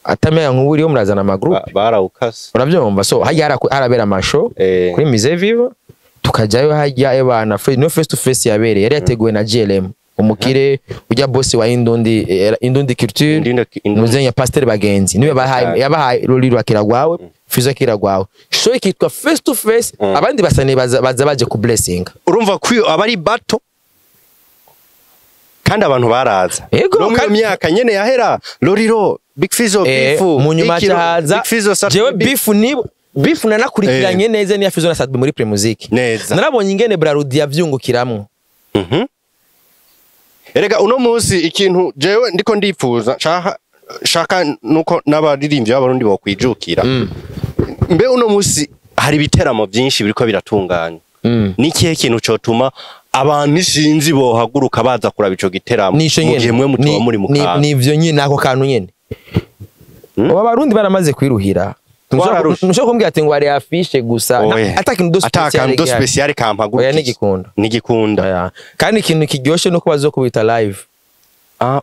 atamenya nk'uburi yo murazana ama group barawukase uravyumva so hajya arabera amasho kuri Musée Vivant tukajayo hajya ebana no face to face yabereye yari yateguwe na GLM umukire ujya boss wa Indundi Culture muzenya pasteur bagenzi niwe yabahaye Lolilo akiragwawe Fizo akiragwawe show ikitwa face to face abandi basane baza baje ku blessing urumva kwiyo abari bato kandi abantu baraza no mu myaka nyene yahera Lolilo Big Fizo beef munyuma cyahaza jewe beef beef nanakurikiranye neza niya Fizo na Sadbi muri Premusic neza narabonye ingene Brarudi yavyungukiramwo erega uno munsi ikintu jewe ndiko ndipfuza shaka nuko n'abaririmbyi b'abarundi bokwijukira mbe uno munsi hari biteramo byinshi biriko biratunganya nikihe kintu cotuma abantu sinzi bohaguruka baza kuraba ico giteramo mu gihe mwe mutuba muri mukana nivyo nyine ako kantu nyene abarundi baramaze kwiruhira Nusho kumbwira ati ngo ari afishe gusa atakintu do special kampaguruka nigikunda kandi ikintu kiryoshe nuko bazokubita live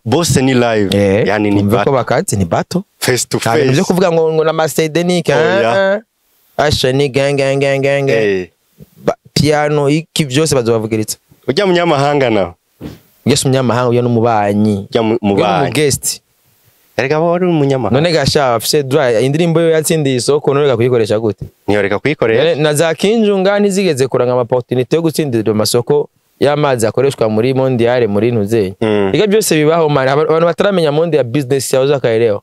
bose ni live yani ni battle bakati ni battle face to face nivyo kuvuga ngo na Macedonik asha ni gang piano iki byose bazobavugiritsa ujya munyamahanga nawe Yesu munyamahanga uyo n'umubanyi mu guest erega bari umunyamahanga none gasha afise dry indirimbo yo yatsindiye isoko none gakuyikoresha gute niyoreka kuyikoresha na za kinjunga nizigeze kuranga opportunity yo gutsindira amasoko y'amazi akoreshwa muri mondial muri ntuzenye iga byose bibaho mari abantu bataramenya monde ya business yazo akaelewa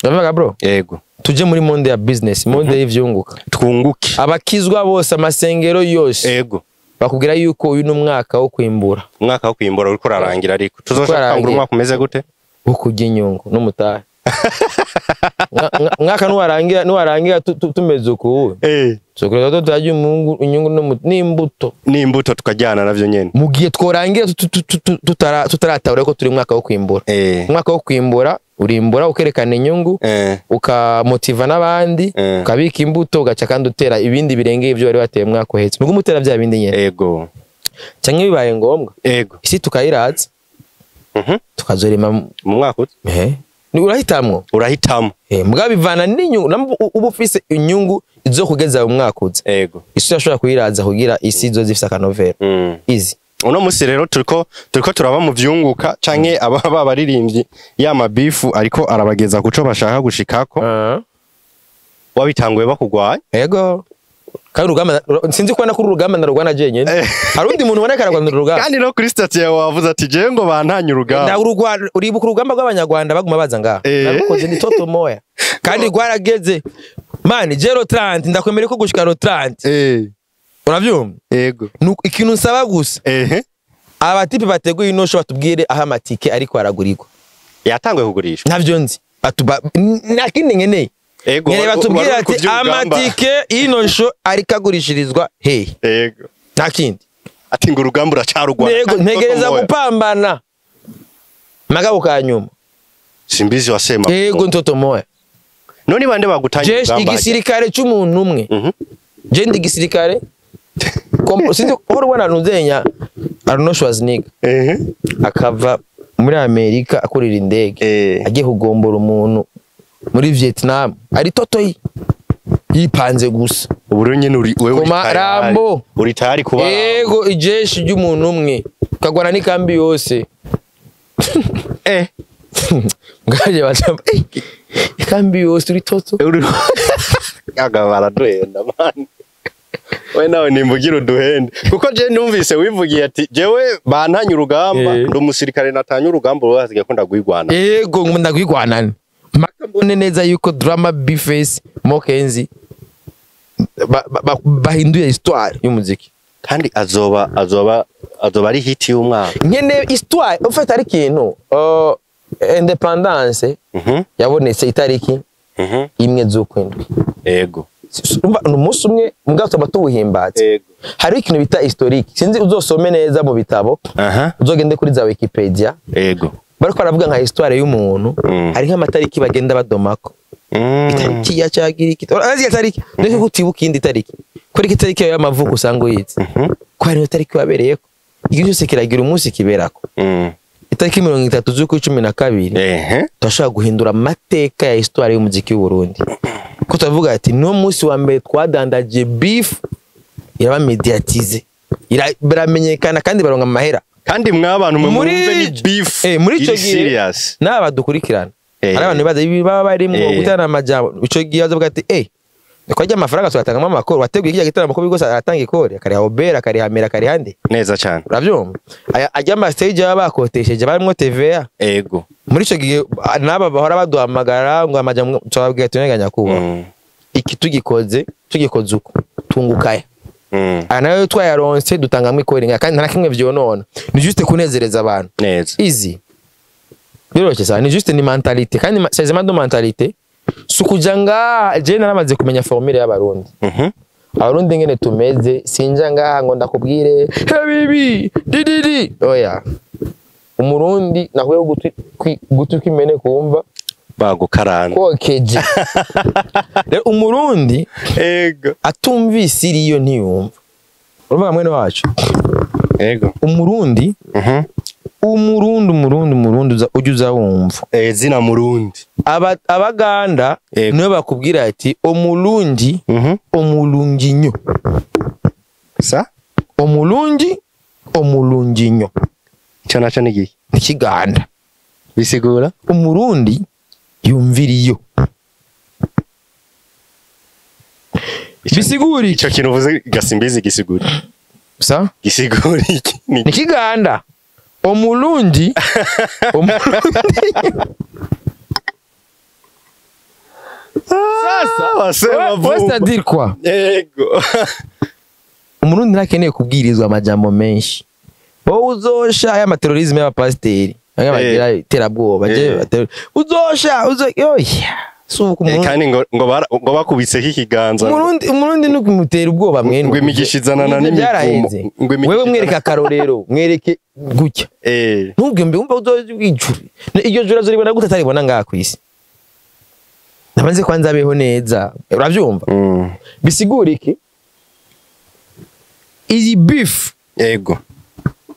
Namaga bro yego tuje muri monde ya business monde y'ivyunguka twunguke abakizwa bose amasengero yose yego bakubwira yuko uyu n'umwaka wo kwimbura uriko rarangira ariko tuzoshaka ngura umwaka umeze gute ukujya inyungu n'umutahe mwaka nuwarangira tumeze uko sokureza to tujya inyungu n'imbuto tukajyana navyo nyene mu gihe tworangira tutaratahura ko turi mwaka wo kwimbura umwaka wo kwimbura urimbura ukerekana inyungu ukamotiva n'abandi ukabika imbuto ugaca kandi utera ibindi birengeye ibyo bari bateye mwaka uhetse nuko umutera bya bindi nyene yego cyangwa bibaye ngombwa yego isi tukayiratsa tukazorema mu mwaka ni urahitamo mbwa bivana n'inyungu ubu ufise inyungu izo kugeza mu mwaka uza yego isi yashobora kuyiraza kugira isi zo zifise akanovera easy uno musi rero turiko turaba mu vyunguka canke aba baririmbyi ya mabifu ariko arabageza kuco bashaka gushikako wabitanguye bakugwanya yego kandi urugamba sinzi ko nakuri urugamba narugwana je nyene harundi muntu uboneka aragwana urugamba kandi no kuri stat yawe wavuze ati je ngo bantanye urugamba uribuka urugamba rw'abanyarwanda baguma baza ngaha narukoze ni toto moya kandi rwarageze mani 030 ndakwemere ko gushika 030 uravyumva yego ikintu nsaba gusa abatipe bateguye ino sho batubwire aho amatike ariko aragurirwa yatangwe kugurishwa ntavyo nzi nakindi nkeneye ego batubwira ati amatike ino sho ariko agurishirizwa yego nakindi ati ngo urugamba uracarugwa yego ntegereza gupambana magabo kanyuma simbizi wasema yego ntoto moya none bande bagutanye urugamba igisirikare cy'umuntu umwe je ndi gisirikare sinzi ko rubona nuzenya Arnold Schwarzenegger akava muri Amerika akorera indege agiye kugombora umuntu muri Vietnam ari totoyi yipanze gusa uburo nyene wewe uri tayari kuba yego ijeshi ry'umuntu umwe kagwana n'ikambi yose ngaje bacamba ikambi yose uri toto agabara duhenda man we nawe nimvugira uduhende kuko je numvise wivugiye ati jewe bantanye urugamba ndo umusirikare natanye urugamba urwasigaye ko ndagwigwana yego ndagwigwana maka mbone neza yuko drama bface mokenzi bahinduye histoire y'umuziki kandi azoba ari hit y'umwaka nyene histoire ufite ari kintu independence yabonetse itariki imwe z'ukwindwi yego umunsi umwe mugabo batubuhimbatse hari ikintu bita historique sinzi uzosome neza mu bitabo uzogende kuri za Wikipedia yego bariko baravuga nka histoire y'umuntu hari nk'amatariki bagenda badomako itariki ya cyagiriki arazi itariki ndetse kutibuka indi tariki kuri itariki y'amavuko usanga uyitse ko hari itariki wabereyeko igihe cyose kiragira umunsi kiberako itariki 30 z'uko 12 tashaka guhindura amateka ya histoire y'umuziki w'u Burundi ko tavuga ati no munsi wa mbere twadandaje beef iraba mediatize iramenyekana kandi baronga amahera kandi mwabantu mwumve ni beef muri ico gihe n'abadukurikirana ari abantu baba barimwo gutana amajambo ico gihe azavuga ati ko ajya amafaranga turatangamo amakoro wateguye kijya gitaramo ko bigose aratanga ikore akari Robert akari Hamera akari hande neza cyane uravyumva ajya ama stage bakotesheje barimo TVA ego muri ico gihe naba bahora baduhamagara ngo amajambo twabwiye tuneganya kuba iki tugikoze uko tungukaya nayo twayaronse dutangamwe ikoringa kandi nta kimwe vyonona ni juste kunezereza abantu neza easy biroroshye cyane ni juste ni mentalite kandi c'est de mentalite sukujanga je naramaze kumenya formule y'abarundi abarundi ngene tumeze sinja ngaha ngo ndakubwire bibi dididi oya umurundi nahuye gutwi kwimene kumva bagukarana kokeje umurundi ego atumvise iriyo ntiyumva urumva mwene wacu ego umurundi umurundi ujuza wumva zina murundi abaganda niyo bakubwira ati omulungi omulunginyo sa omulunginyo cyana nigi nikiganda bisigura umurundi yumviriyo bisiguri icyo kintu uvuze gasimbizi gisiguri sa gisiguri iki nikiganda omulungi sasa c'est-à-dire quoi ego umurundi ntakeneye kubwirizwa amajambo menshi wowe uzosha aya terrorisme y'abapasiteri bagira iterabwoba uzosha kandi ngo bakubitseho ikiganza umurundi nuko mutera ubwoba mwene ngo imigishizana n'imivumo wewe mwereka akarorero mwereke gutya ntugembe umva uzojwijura iryo jura zoribona gute ataribona ngaha kwisi nabanze kwanza abeho neza uravyumva bisigura iki iyi beef yego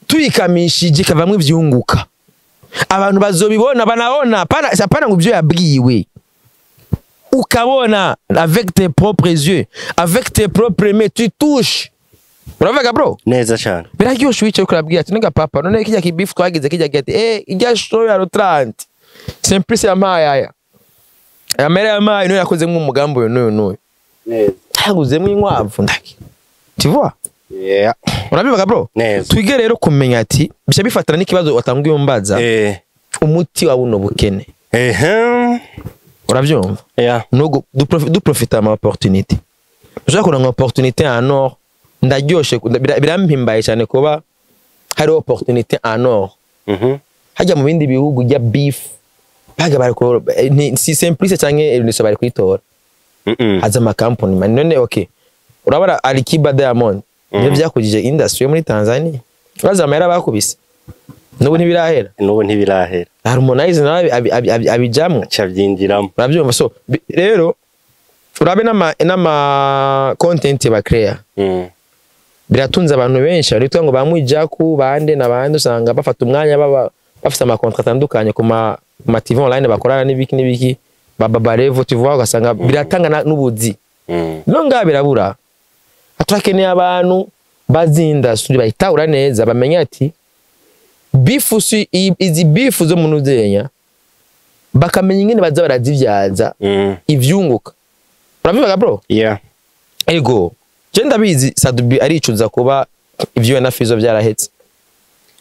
tuyikamishije kavamwe ivyunguka abantu bazobibona banabona apana ngo byo yabwiwe ukabona avec tes propres yeux avec tes propres mains tu touches uravuga bro neza cyane biraryoshe wicaye ukarabwira ati nega papa none kijya ki beef twagize kijya gati ijya show ya 30 simplice amaya amera amayi no yakoze nk'umugambo yo neza haguzemo inkwavu ndaki tu vois yeah urabivuga bro twige rero kumenya ati bisha bifatana n'ikibazo watangiye umbaza umuti wa buno bukene uravyumva no du profiter ama opportunité ushaka kuronka opportunité en or ndaryoshe birampimbaye cyane kuba hari opportunité en or hajya mu bindi bihugu ya beef baga bariko si simplice cyane niso bari kwitora haza ama company man none okay urabara Alikiba Diamond niyo byakujije industry muri Tanzania baza amera bakubise nubu ntibirahera Harmonize nawe abijamwe cavyinjiramo uravyumva so rero urabe nama content ba create biratunza abantu benshi aritwa ngo bamwijaku bande nabandi usanga bafata umwanya bafite ama contrat atandukanye ku ma TV online bakorana n'ibiki babarevo tu vois ugasanga biratanga n'ubuzi no ngabirabura aturakeneye abantu bazinda suri bayitaura neza bamenya ati bifu si izi bifu zo munuzenya bakamenya ingene baza barazivyaza ivyunguka urabivuga bro ego je ndabizi Sadubi aricuza kuba ivyo na Fizo byarahetse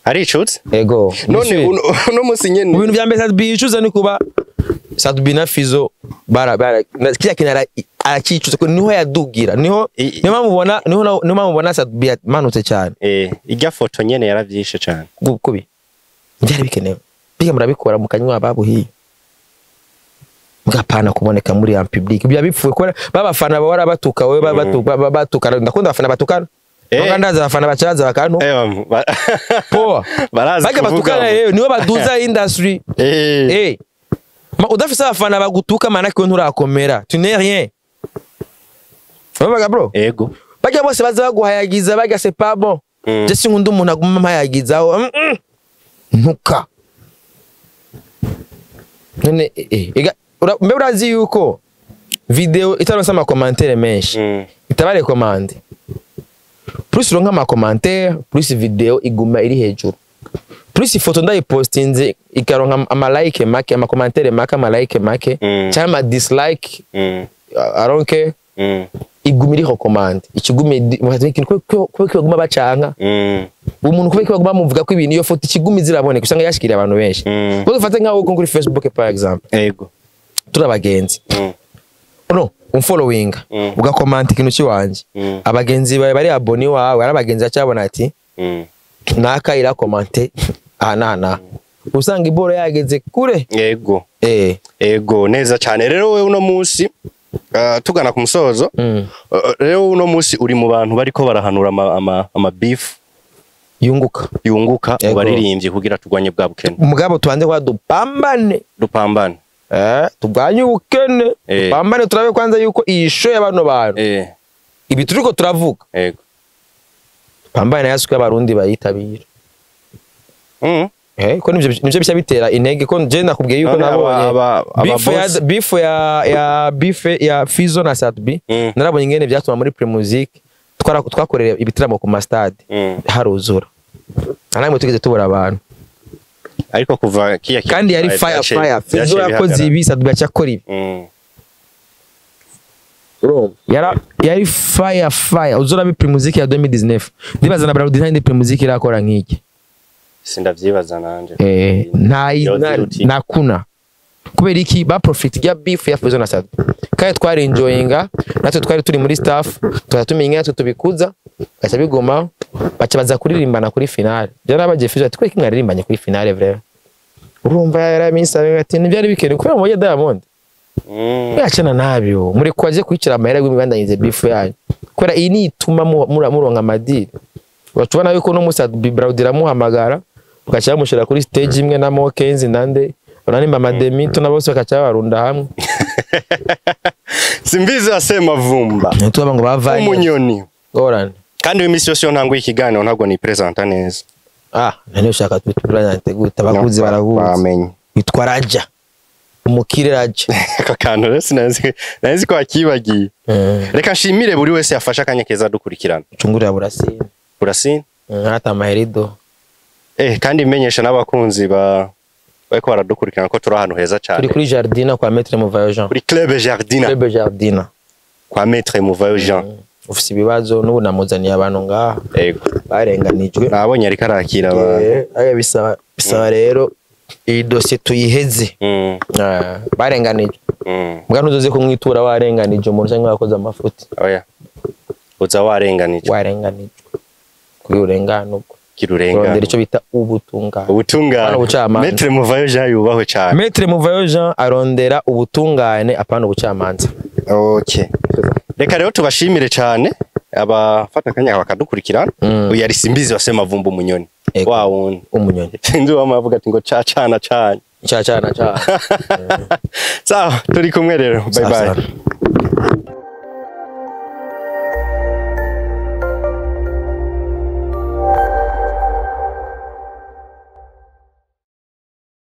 aricuza ego none uno musi nyene mu bintu bya mbere Sadubi icuza ni kuba Sadubi na Fizo bara kila kinara arakicuza ko niho yadugira niho mubona Sadubi manutse cyane ijya foto nyene yaravyishe cyane kubi byari bikenewe biga murabikora mu kanywa babuhiye mugapana kuboneka muri en public bya bipfuye ko babafana baba batuka we batukana ndakunda abafana batukana bakandaza abafana bacaza bakantu po baraza batukana niwe baduza industry ma udafise abafana bagutuka mana ko nturakomera tu n'es rien babaga bro ego bajya bose baza baguhayagiza bajya c'est pas bon je si nkunda umuntu aguma mpayagizaho ntuka none mbe urazi yuko video itaronsa ama commentaire menshi itabare commande plus ronka ama commentaire plus video iguma iri hejuru plus ifoto ndayipostinze ikaronka ama like make ama commentaire make ama like make cyangwa dislike aronke iguma iri recommande ikigume ko guma bacanka umuntu kubeka baguma muvuga ko ibintu iyo foto ikigumi ziraboneka usanga yashikira abantu benshi ngo dufate nkaho kuri Facebook par exemple ego turabagenzi no umfollowinga ugakomanta ikintu kiwanje abagenzi bawe bari aboni wawe ari abagenzi acabona ati naka irakomante ana usanga iboro yageze kure ego neza cyane rero wewe uno munsi tugana ku musozo rero uno munsi uri mu bantu bariko barahanura ama beef yunguka ubaririmbye kugira tugwanye bwa bukene umugabo tubanze kwa dupambane tugwanye ubukene dupambane turabe kwanza yuko iyi show y'abano bantu ibi turiko turavuga pambane yasuka y'abarundi bayitabira ko nivyo bisha bitera intege ko je nakubwiye yuko nabonye beef ya Fizo na Satbi narabonye ingene byatuma muri Premusic twakorera ibitaramo ku stade haruzura namwe tugeze tubura abantu ariko kuva kiya kandi yari fire Fizo yakoze ibi Satbi acakora ibi yari fire uzura bi Premusic ya 2019 ndibaza na Bravo Design Premusic irakora nk'iki sindavyibaza nanje nakuna kubera iki ba profit ya beef ya Fizo na Satbi kandi twari enjoyinga natwe twari turi muri staff twatumenye natwe tubikuza gacha bigoma baca baza kuririmbana kuri finale byarabaje Fizo ati kweki ngaririmbanye kuri finale vrai urumva yaraminsa ati nibyari bikene kubera moye Diamond yacana nabyo muri kwaje kwicira amahera y'imibandanize beef yanyu kubera iyi ni ituma muronka amadiri batubona yuko no Satbi Braudira muhamagara ugacha mushira kuri stage imwe na Mo Kenzi nande uranimba mademi tunabose bakacha barunda hamwe Simbizi asema vumba tuba ngo bavanye umunyoni orane kandi imisi yose ntango ikiganiro ntago ni presenta neza nane ushaka tupresente gute abakuzi baraguze bamenye itwa Raja umukire Raja akakantu rese nazi ko akibagiye reka nshimire buri wese yafasha akanyekeza dukurikirana cungurira burasine hata maherido kandi imenyesha n'abakunzi bariko baradukurikirana ko turi ahantu heza cyane turi kuri Jardina kwa Maître Muvayo Jean kuri Club Jardina kwa Maître Muvayo Jean ufise ibibazo n'ubu namuzaniye abantu ngaha barenganijwe nabonye ariko arakira bisaba rero iyi dossier tuyiheze barenganijwe mbwa ntuzoze kumwitura warenganije umuntu cyangwa wakoze amafuti uza warenganijwe kuri urengano kirurengano ico bita ubutungane Maître Muvayo Jean yubahwe cyane Maître Muvayo Jean arondera ubutungane apana ubucamanza reka rero tubashimire cyane abafata kanya bakadukurikirana uyu yari Simbizi wasema vumba umunyoni wa wundi umunyoni sinzi wamavuga ati ngo cacana sawa turi kumwe rero bye bye